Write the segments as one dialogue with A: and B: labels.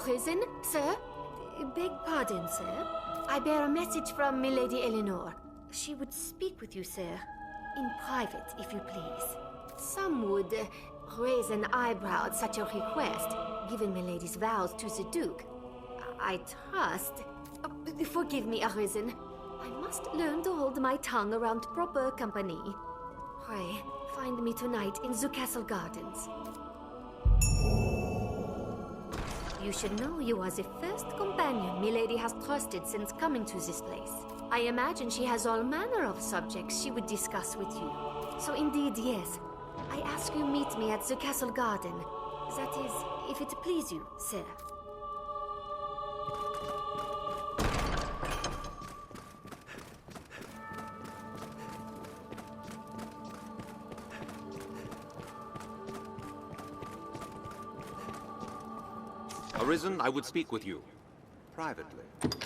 A: Arisen, sir? Beg pardon, sir. I bear a message from Milady Eleanor. She would speak with you, sir. In private, if you please. Some would raise an eyebrow at such a request, given Milady's vows to the Duke. I trust... forgive me, Arisen. I must learn to hold my tongue around proper company. Pray, find me tonight in the castle gardens. You should know you are the first companion Milady has trusted since coming to this place. I imagine she has all manner of subjects she would discuss with you. So indeed, yes. I ask you meet me at the castle garden. That is, if it please you, sir.
B: Arisen, I would speak with you. Privately.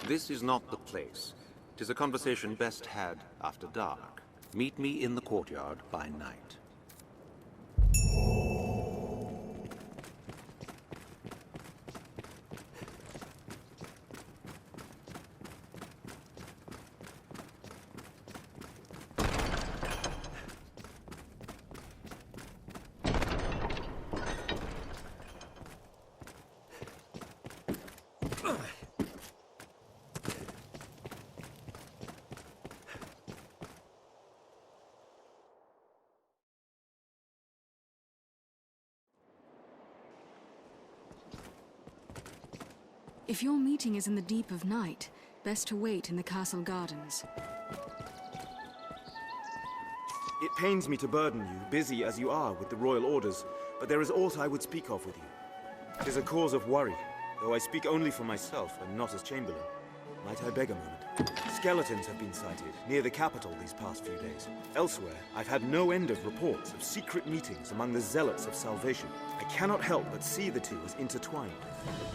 B: This is not the place. 'Tis a conversation best had after dark. Meet me in the courtyard by night.
C: If your meeting is in the deep of night, best to wait in the castle gardens.
D: It pains me to burden you, busy as you are with the royal orders, but there is aught I would speak of with you. 'Tis a cause of worry, though I speak only for myself and not as Chamberlain. Might I beg a moment? Skeletons have been sighted near the capital these past few days. Elsewhere, I've had no end of reports of secret meetings among the zealots of salvation. I cannot help but see the two as intertwined,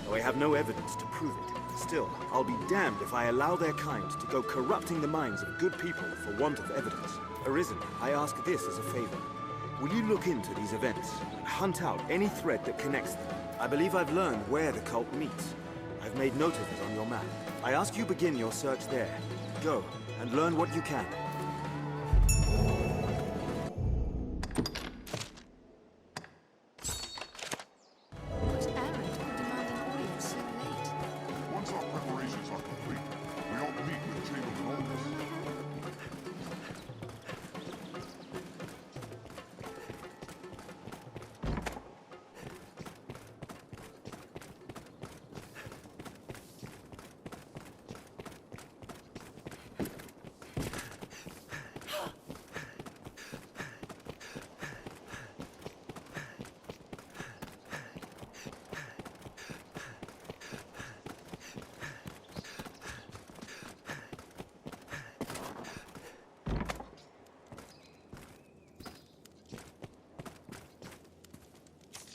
D: though I have no evidence to prove it. Still, I'll be damned if I allow their kind to go corrupting the minds of good people for want of evidence. Arisen, I ask this as a favor. Will you look into these events and hunt out any thread that connects them? I believe I've learned where the cult meets. I've made note of it on your map. I ask you begin your search there. Go, and learn what you can.
C: What errand would demand an audience so late?
E: Once our preparations are complete, we ought to meet with Chamberlain Aldous.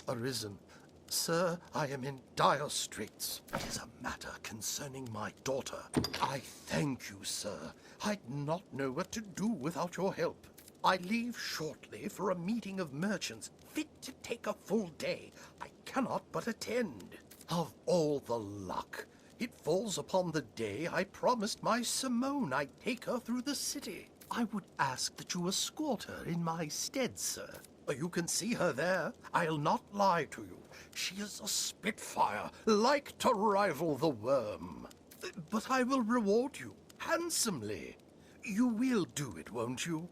F: Arisen. Sir, I am in dire straits. It is a matter concerning my daughter. I thank you, sir. I'd not know what to do without your help. I leave shortly for a meeting of merchants, fit to take a full day. I cannot but attend. Of all the luck, it falls upon the day I promised my Simone I'd take her through the city. I would ask that you escort her in my stead, sir. You can see her there. I'll not lie to you. She is a spitfire, like to rival the worm. But I will reward you handsomely. You will do it, won't you?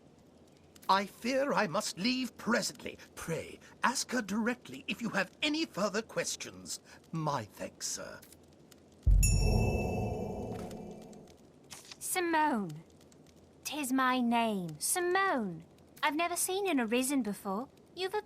F: I fear I must leave presently. Pray, ask her directly if you have any further questions. My thanks, sir.
G: Simone. 'Tis my name, Simone. I've never seen an Arisen before. You've a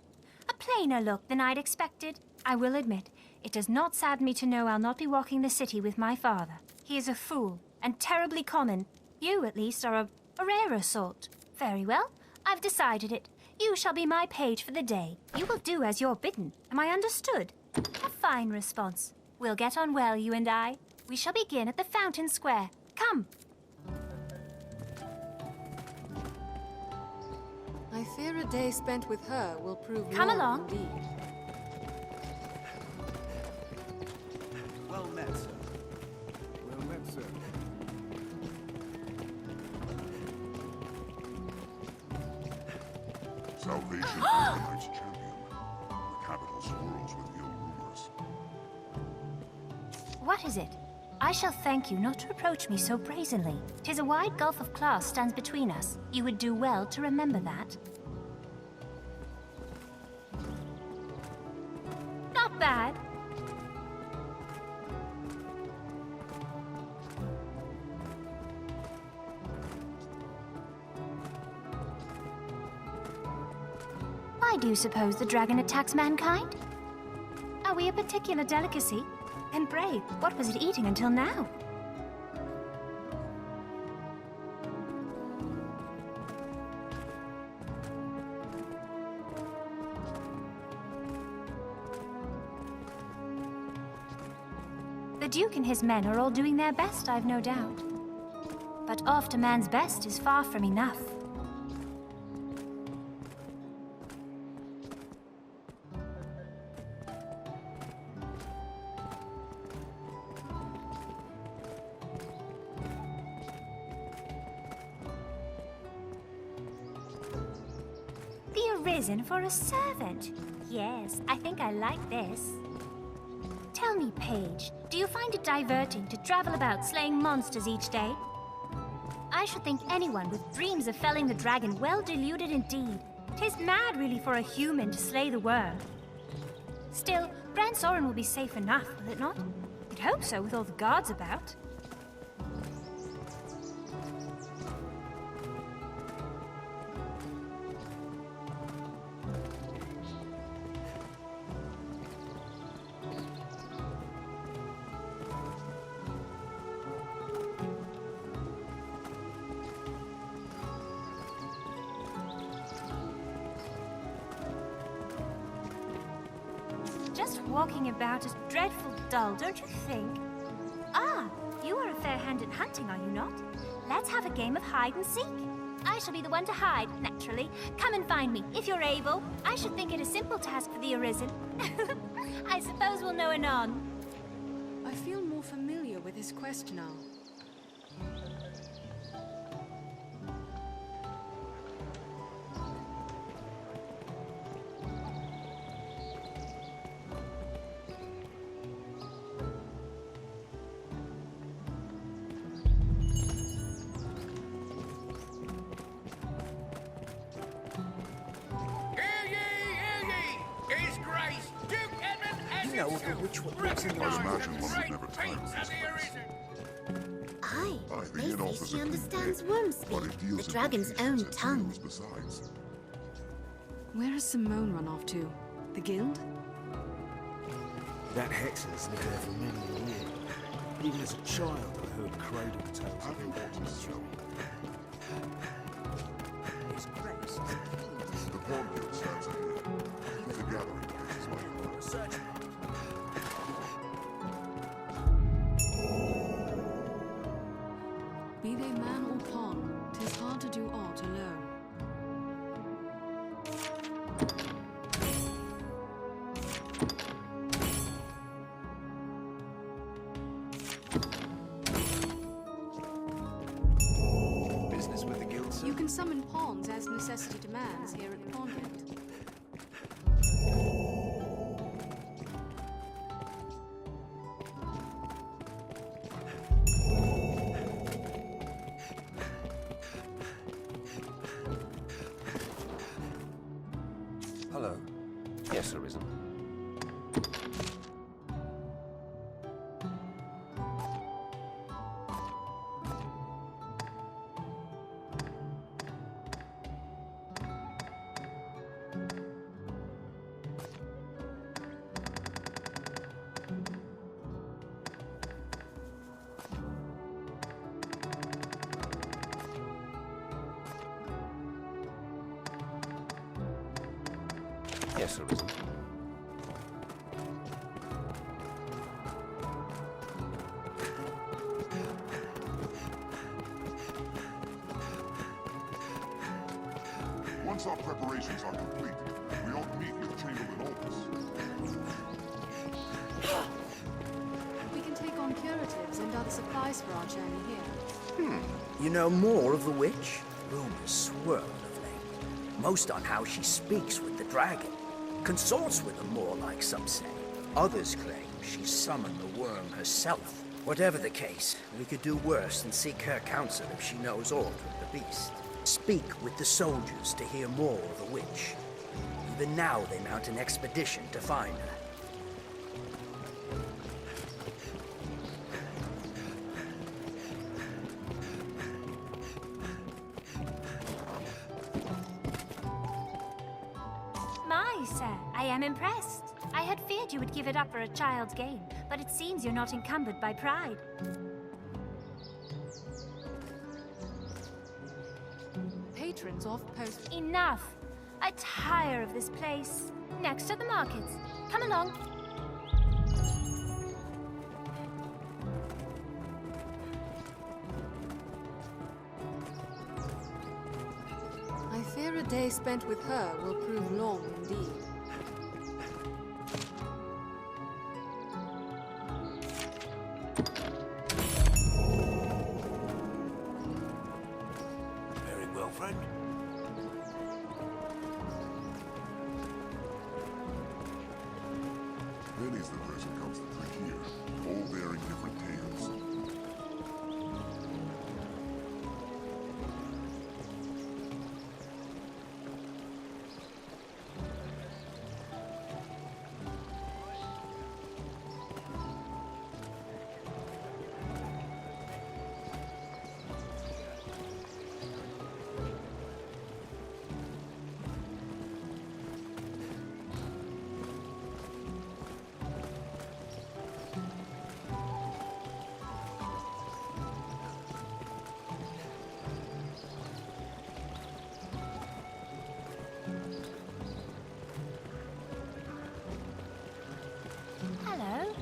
G: plainer look than I'd expected. I will admit, it does not sadden me to know I'll not be walking the city with my father. He is a fool, and terribly common. You, at least, are a rarer sort. Very well, I've decided it. You shall be my page for the day. You will do as you're bidden. Am I understood? A fine response. We'll get on well, you and I. We shall begin at the Fountain Square. Come.
C: I fear a day spent with her will prove
G: Come
C: long
G: along.
C: indeed.
H: met, sir.
I: Well met, sir.
E: Salvation for the Knight's champion. The capital swirls with ill rumors.
G: What is it? I shall thank you not to reproach me so brazenly. 'Tis a wide gulf of class stands between us. You would do well to remember that. Not bad. Why do you suppose the dragon attacks mankind? Are we a particular delicacy? And pray, what was it eating until now? The Duke and his men are all doing their best, I've no doubt. But oft a man's best is far from enough. The Arisen for a servant. Yes, I think I like this. Tell me, Page, do you find it diverting to travel about slaying monsters each day? I should think anyone with dreams of felling the dragon well deluded indeed. 'Tis mad really for a human to slay the world. Still, Brand Soren will be safe enough, will it not? I'd hope so with all the guards about. Just walking about is dreadful dull, don't you think? Ah, you are a fair hand at hunting, are you not? Let's have a game of hide and seek. I shall be the one to hide, naturally. Come and find me, if you're able. I should think it a simple task for the Arisen. I suppose we'll know anon.
C: I feel more familiar with his quest now.
E: I imagine one would never tire of this place.
A: Aye,
E: The
A: they
E: inn
A: say
E: offers
A: she
E: a
A: understands
E: good
A: worm
E: bit, but
A: speak,
E: it deals
A: the
E: in
A: dragon's
E: locations
A: own
E: and
A: tongue.
E: deals besides.
C: Where has Simone run off to? The guild?
H: That hexer's lived there for many a year. Even as a child, I heard cradle tales
E: Have
H: of
E: you
H: her
E: wanted to
H: history. His grace.
E: The Pawn Guild stands ahead. The gathering place is my home.
H: Search him.
C: Be they man or pawn, 'tis hard to do aught alone.
H: Business with the guild, sir?
C: You can summon pawns as necessity demands here at the Pawn Guild.
B: Hello. Yes, Arisen. Yes, Arisen.
E: Once our preparations are complete, we ought to meet with Chamberlain Aldous.
C: We can take on curatives and other supplies for our journey here.
J: You know more of the witch? Rumors swirl of late. Most on how she speaks with the dragon. Consorts with them more, like some say. Others claim she summoned the worm herself. Whatever the case, we could do worse than seek her counsel if she knows aught of the beast. Speak with the soldiers to hear more of the witch. Even now they mount an expedition to find her.
G: My, sir, I am impressed. I had feared you would give it up for a child's game, but it seems you're not encumbered by pride.
C: Patrons off post.
G: Enough! I tire of this place. Next to the markets. Come along.
C: I fear a day spent with her will prove long indeed.
H: Very well, friend.
E: Many's the person comes to drink here, all bearing different tales.
G: Hello.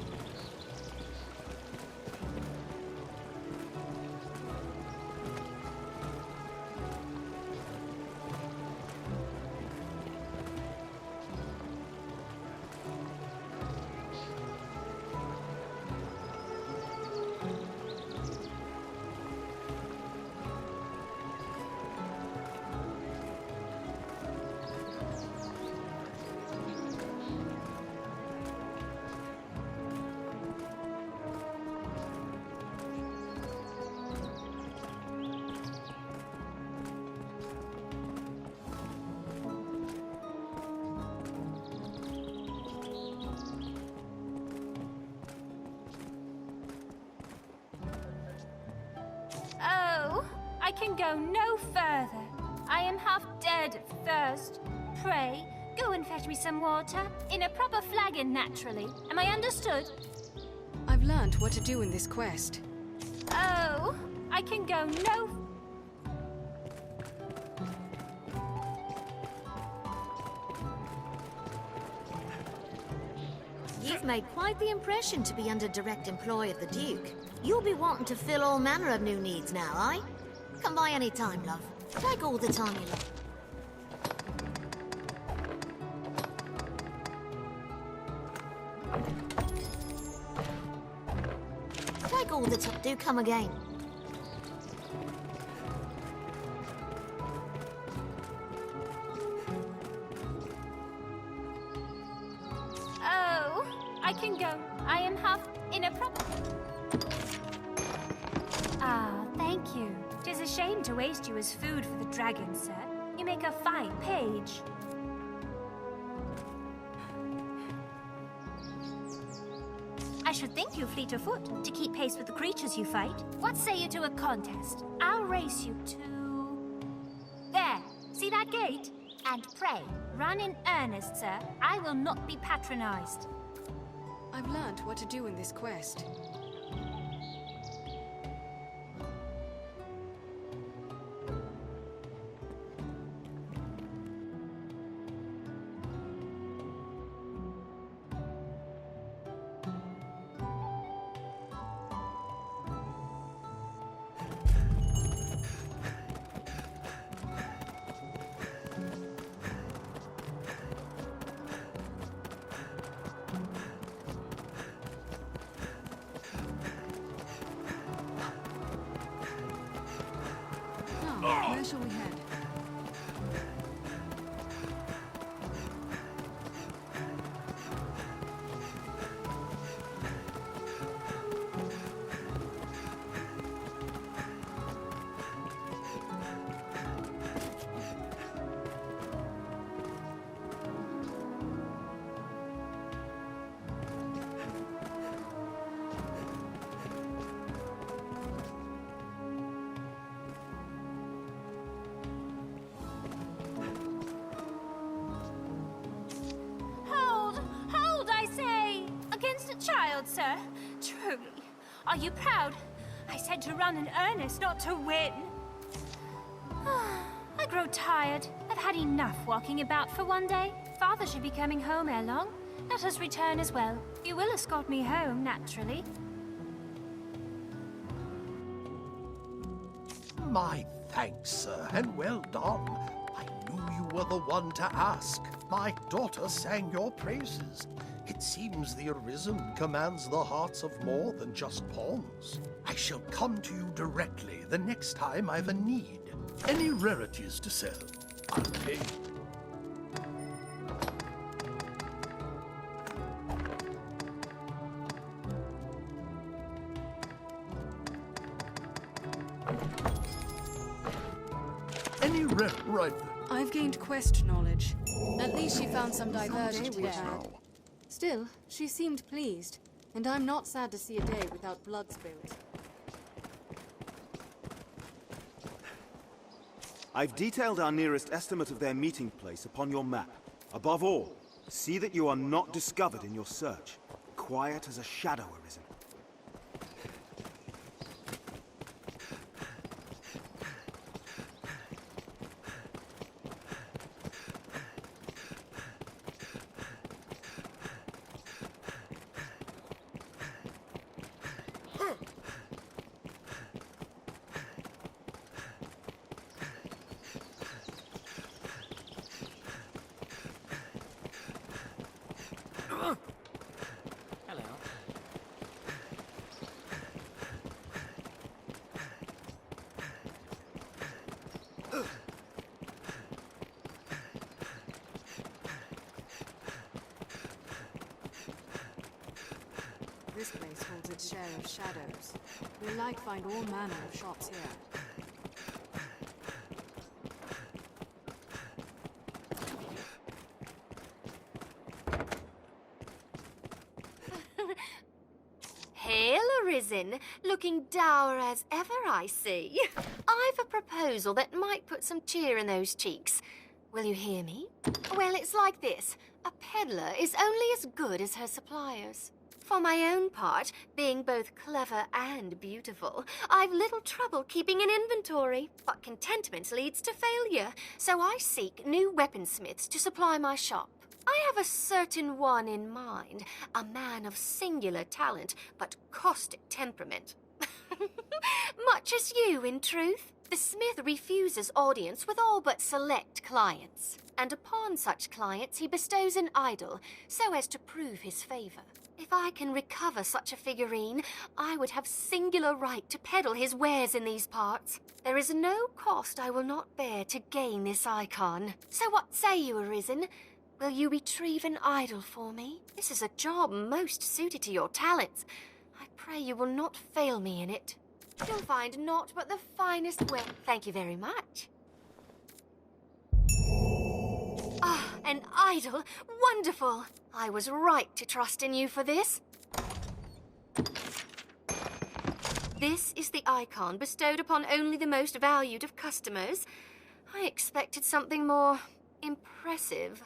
G: Oh, I can go no further. I am half dead of thirst. Pray, go and fetch me some water. In a proper flagon, naturally. Am I understood?
C: I've learnt what to do in this quest.
G: Oh, I can go no...
A: You've made quite the impression to be under direct employ of the Duke. You'll be wanting to fill all manner of new needs now, aye? Come by any time, love. Take all the time you like. Take all the time. Do come again.
G: Oh, I can go. I am half in a proper... Ah, thank you. 'Tis a shame to waste you as food for the dragon, sir. You make a fine page. I should think you fleet of foot to keep pace with the creatures you fight. What say you to a contest? I'll race you to... There! See that gate? And pray, run in earnest, sir. I will not be patronized.
C: I've learnt what to do in this quest. Where shall we head?
G: Hold, I say! Against a child, sir? Truly. Are you proud? I said to run in earnest, not to win. I grow tired. I've had enough walking about for one day. Father should be coming home ere long. Let us return as well. You will escort me home, naturally.
F: My thanks, sir, and well done. I knew you were the one to ask. My daughter sang your praises. It seems the Arisen commands the hearts of more than just pawns. I shall come to you directly the next time I've a need. Any rarities to sell, I'll pay. Right.
C: I've gained quest knowledge. At least she found some diversion we had. Still, she seemed pleased, and I'm not sad to see a day without blood spilled.
D: I've detailed our nearest estimate of their meeting place upon your map. Above all, see that you are not discovered in your search. Quiet as a shadow, Arisen.
C: This place holds its share of shadows. We'll like find all manner of shops here.
A: Hail, Arisen. Looking dour as ever, I see. I've a proposal that might put some cheer in those cheeks. Will you hear me? Well, it's like this. A peddler is only as good as her suppliers. For my own part, being both clever and beautiful, I've little trouble keeping an inventory, but contentment leads to failure, so I seek new weaponsmiths to supply my shop. I have a certain one in mind, a man of singular talent, but caustic temperament. Much as you, in truth. The smith refuses audience with all but select clients, and upon such clients he bestows an idol, so as to prove his favor. If I can recover such a figurine, I would have singular right to peddle his wares in these parts. There is no cost I will not bear to gain this icon. So what say you, Arisen? Will you retrieve an idol for me? This is a job most suited to your talents. I pray you will not fail me in it. You'll find naught but the finest way. Thank you very much. Ah, an idol! Wonderful! I was right to trust in you for this. This is the icon bestowed upon only the most valued of customers. I expected something more impressive.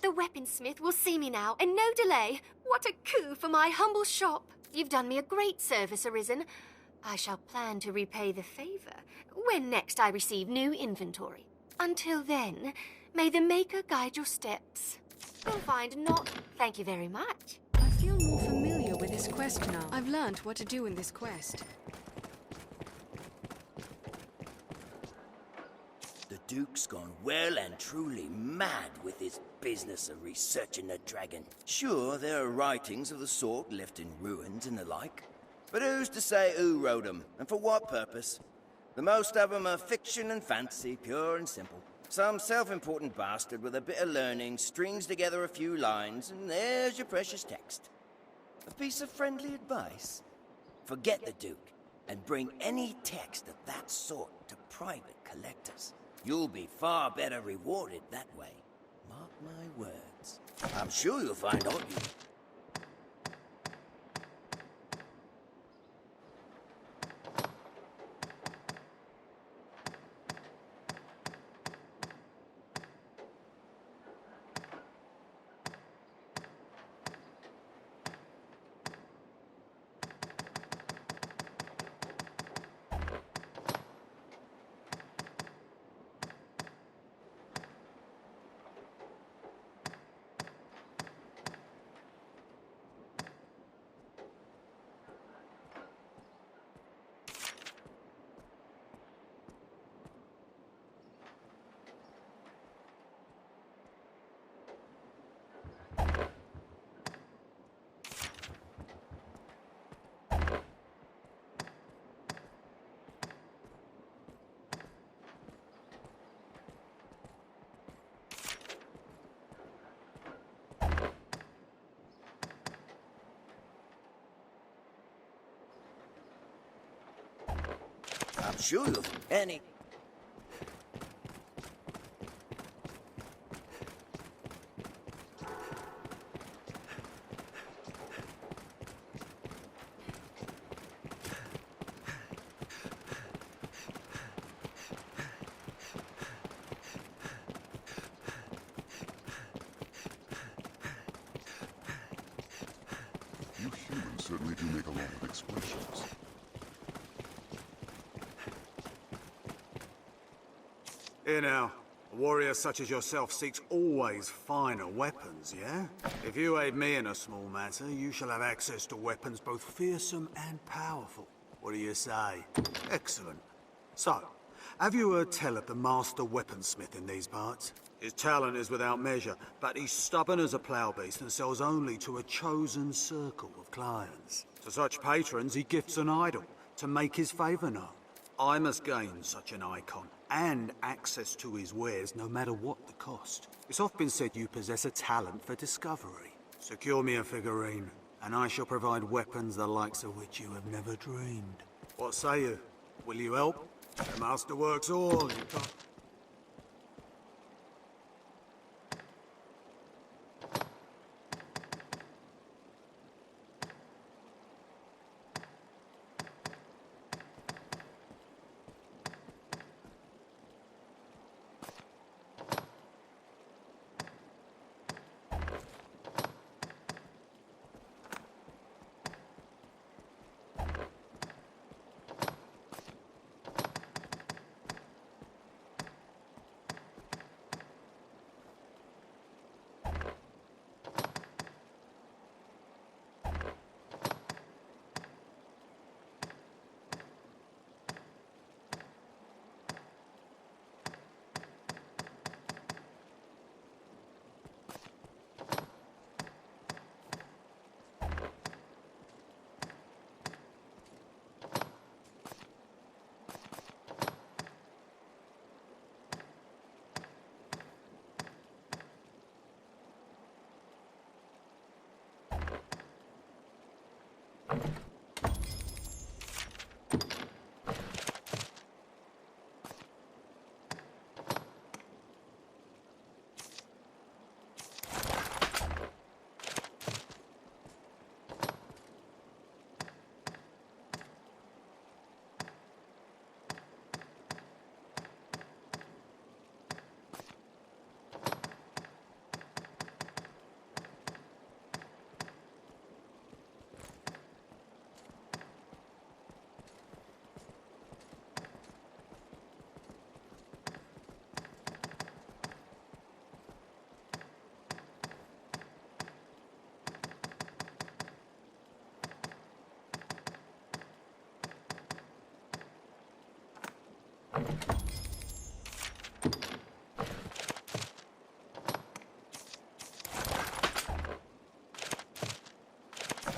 A: The weaponsmith will see me now, and no delay. What a coup for my humble shop. You've done me a great service, Arisen. I shall plan to repay the favor when next I receive new inventory. Until then, may the Maker guide your steps. You'll find not... Thank you very much.
C: I feel more familiar with this quest now. I've learned what to do in this quest.
J: The Duke's gone well and truly mad with his business of researching the dragon. Sure, there are writings of the sort left in ruins and the like, but who's to say who wrote them, and for what purpose?
K: The most of them are fiction and fancy, pure and simple. Some self-important bastard with a bit of learning strings together a few lines, and there's your precious text. A piece of friendly advice? Forget the Duke, and bring any text of that sort to private collectors. You'll be far better rewarded that way. Mark my words. I'm sure you'll find all you... I'm sure you'll... Any...
E: You humans certainly do make a lot of expressions.
H: Here now, a warrior such as yourself seeks always finer weapons, yeah? If you aid me in a small matter, you shall have access to weapons both fearsome and powerful. What do you say? Excellent. So, have you heard tell of the master weaponsmith in these parts? His talent is without measure, but he's stubborn as a plough beast and sells only to a chosen circle of clients. To such patrons, he gifts an idol to make his favour known. I must gain such an icon and access to his wares no matter what the cost. It's often been said you possess a talent for discovery. Secure me a figurine, and I shall provide weapons the likes of which you have never dreamed. What say you? Will you help? The master works all. You can't...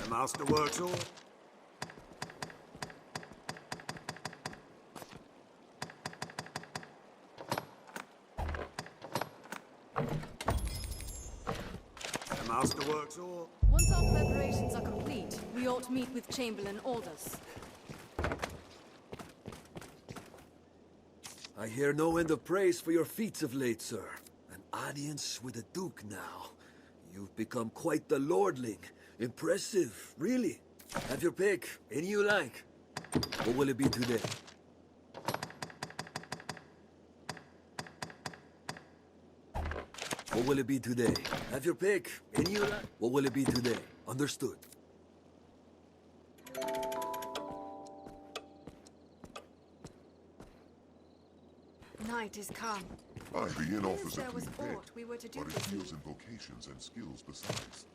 H: The master works all. Masterworks or...
C: Once our preparations are complete, we ought to meet with Chamberlain Aldous.
L: I hear no end of praise for your feats of late, sir. An audience with a duke now. You've become quite the lordling. Impressive, really. Have your pick, any you like. What will it be today? What will it be today? Have your pick, any you like. What will it be today? Understood.
C: Night is come.
E: Aye, the inn offers a
C: There was
E: clean bed,
C: aught we were to do
E: but it
C: this
E: deals
C: evening.
E: in vocations and skills besides.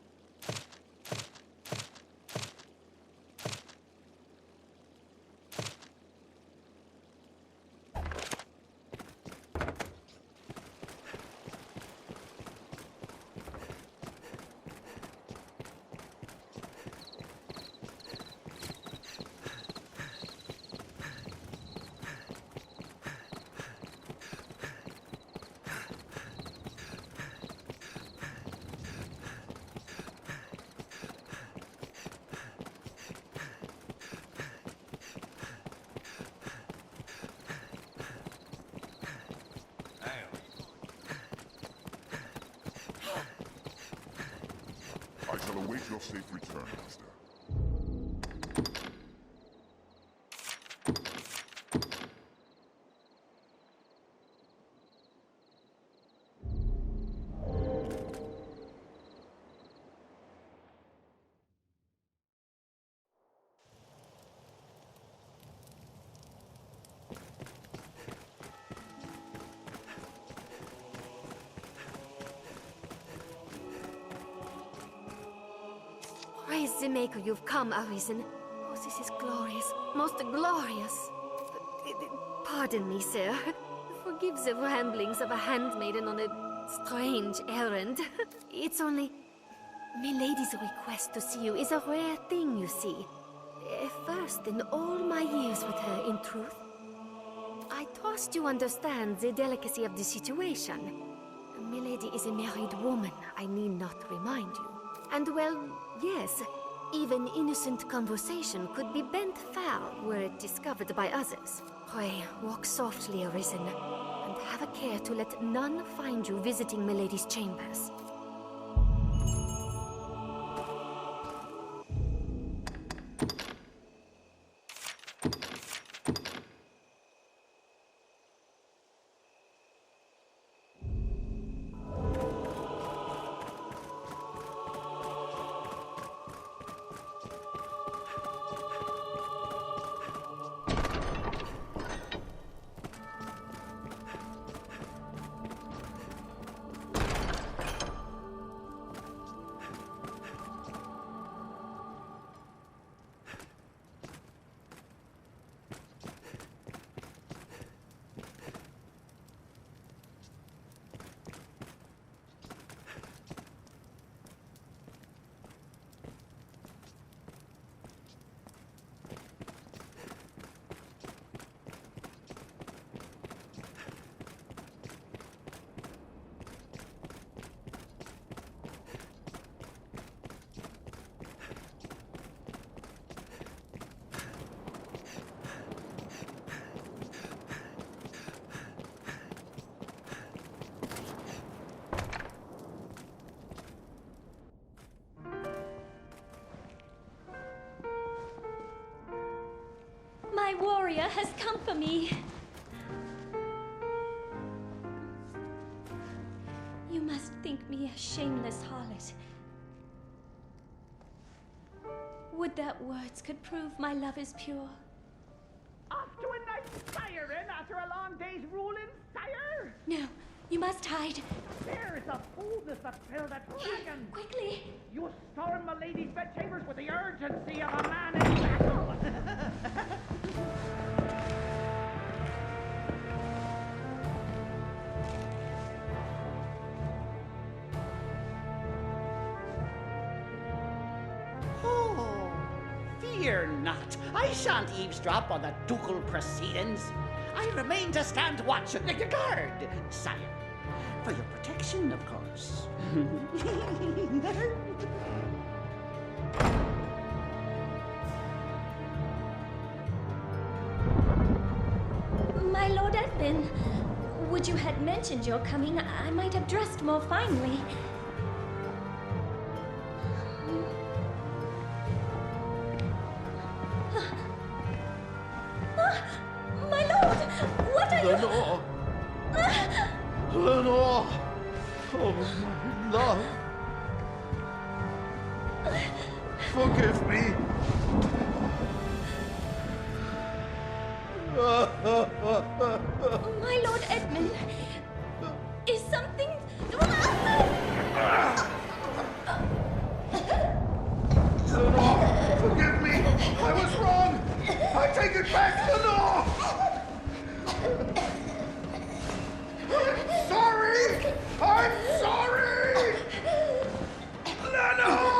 E: I shall await your safe return, master.
A: Praise the Maker, you've come, Arisen. Oh, this is glorious, most glorious. Pardon me, sir. Forgive the ramblings of a handmaiden on a strange errand. It's only... Milady's request to see you is a rare thing, you see. First in all my years with her, in truth. I trust you understand the delicacy of the situation. Milady is a married woman, I need not remind you. And well, yes, even innocent conversation could be bent foul were it discovered by others. Pray, walk softly, Arisen, and have a care to let none find you visiting Milady's chambers.
M: My warrior has come for me. You must think me a shameless harlot. Would that words could prove my love is pure.
N: Off to a nice firing after a long day's ruling, sire?
M: No, you must hide.
N: There is the boldness that filled a dragon.
M: Quickly!
N: You storm my lady's bedchambers with the urgency of a man in battle. Oh, fear not. I shan't eavesdrop on the ducal proceedings. I remain to stand watch and guard, sire. For your protection, of course.
M: My Lord Edmund, would you had mentioned your coming, I might have dressed more finely. My lord, what are
F: Lenore! Lenore! Oh, my love! Forgive me!
M: My Lord Edmund, is something...
F: Lenore, forgive me! I was wrong! I take it back, Lenore! I'm sorry! I'm sorry! Lenore!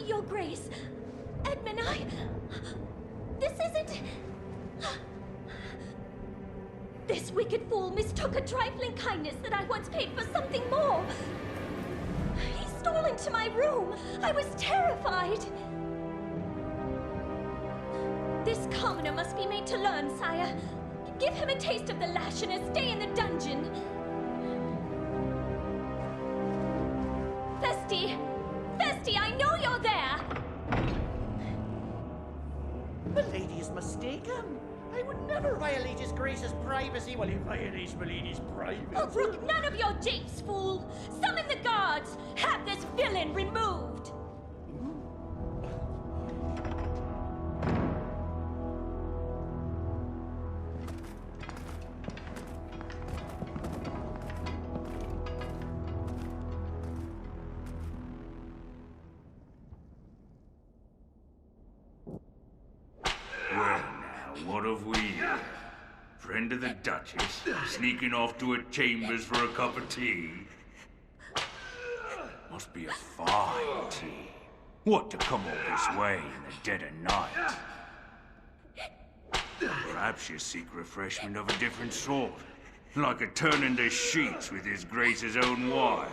M: Your Grace, Edmund, this isn't... This wicked fool mistook a trifling kindness that I once paid for something more. He stole into my room. I was terrified. This commoner must be made to learn, sire. Give him a taste of the lash and a stay in the dungeon. Festy, I know you're there!
N: Milady is mistaken. I would never violate His Grace's privacy while he violates Milady's privacy.
M: Oh, brook none of your japes, fool! Summon the guards! Have this villain removed!
O: What have we here? Friend of the Duchess, sneaking off to her chambers for a cup of tea? Must be a fine tea. What to come all this way in the dead of night? Perhaps you seek refreshment of a different sort, like a turn in the sheets with His Grace's own wife.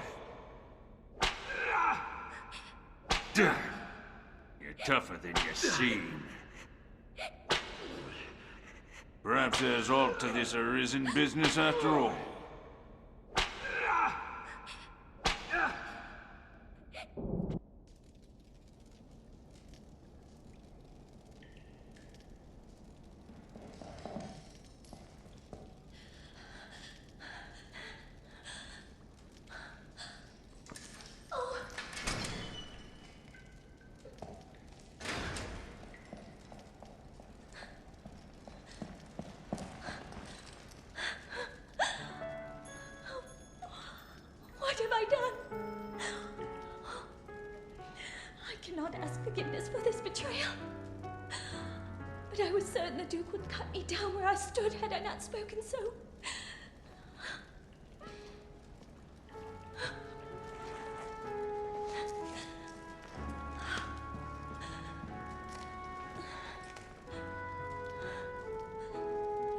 O: Damn, you're tougher than you seem. Perhaps there's aught to this Arisen business after all.
M: What have I done? I cannot ask forgiveness for this betrayal. But I was certain the Duke would cut me down where I stood had I not spoken so.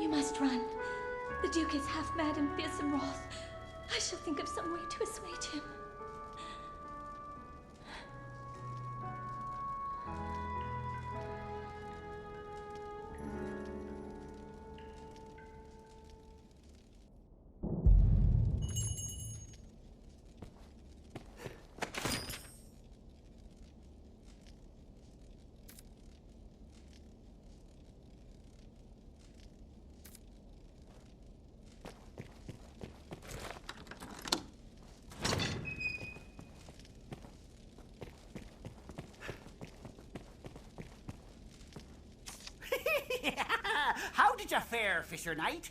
M: You must run. The Duke is half mad and fearsome wrath. I shall think of some way to assuage him.
N: How did you fare, Fisher Knight?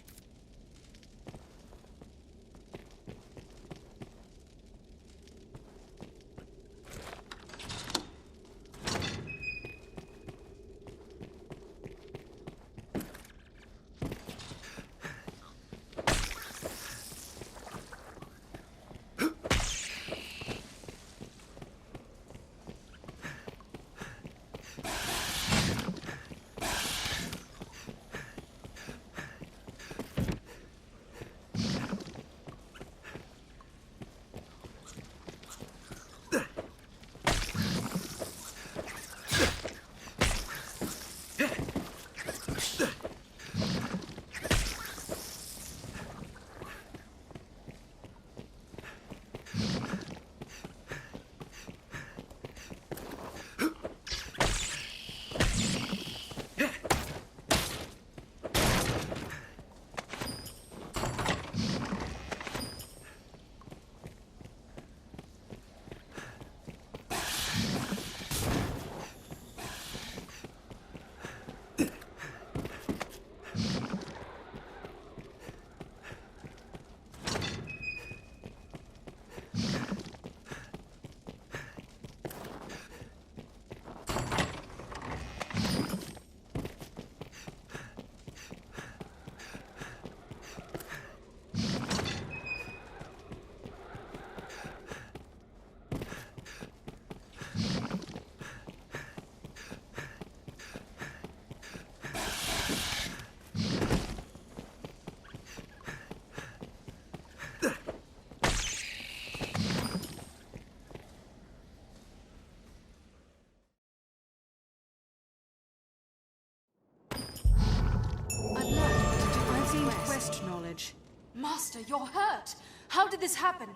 C: Master, you're hurt. How did this happen?